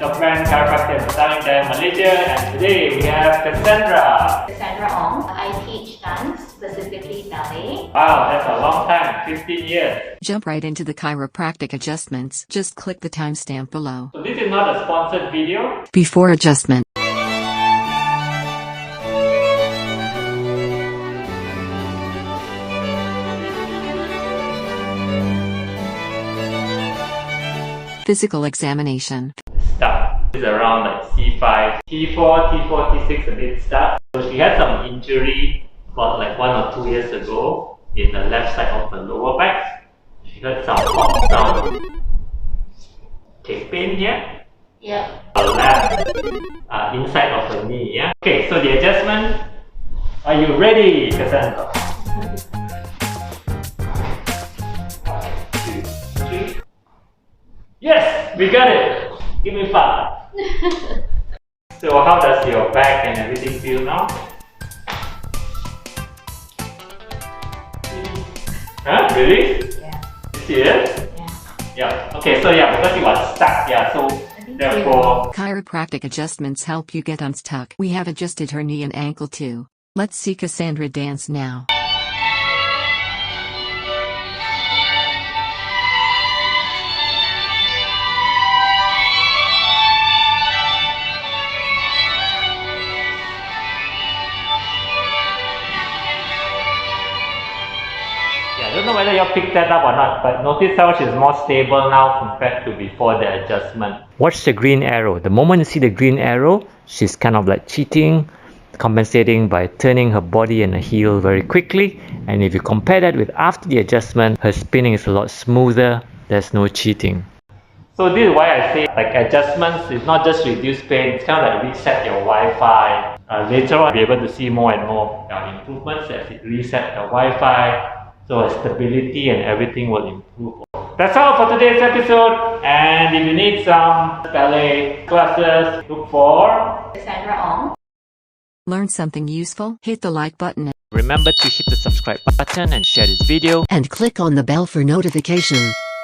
Top Brand Chiropractic in Petaling, Malaysia, and today we have Cassandra. Cassandra Ong. I teach dance, specifically ballet. Wow, that's a long time, 15 years. Jump right into the chiropractic adjustments. Just click the timestamp below. So this is not a sponsored video. Before adjustment. Physical examination. Stuck. It's around like C5, T4, T4, T6 a bit stuck. So she had some injury about like 1 or 2 years ago in the left side of the lower back. She heard some pop sound. Okay, pain here? Yep. Left inside of the knee, yeah? Okay, so the adjustment. Are you ready, Cassandra? 1, 2, 3. Yes, we got it. Give me 5. So how does your back and everything feel now? Huh? Really? Yeah. Serious? Yeah. Okay, so yeah, because you are stuck, yeah, so therefore... Chiropractic adjustments help you get unstuck. We have adjusted her knee and ankle too. Let's see Cassandra dance now. I don't know whether you picked that up or not, but notice how she's more stable now compared to before the adjustment. Watch the green arrow. The moment you see the green arrow, she's kind of like cheating, compensating by turning her body and her heel very quickly. And if you compare that with after the adjustment, her spinning is a lot smoother. There's no cheating. So this is why I say like adjustments is not just reduce pain, it's kind of like reset your Wi-Fi. Later on, you'll be able to see more and more improvements as it resets the Wi-Fi. So stability and everything will improve. That's all for today's episode. And if you need some ballet classes, look for Cassandra Ong. Learn something useful? Hit the like button. Remember to hit the subscribe button and share this video. And click on the bell for notification.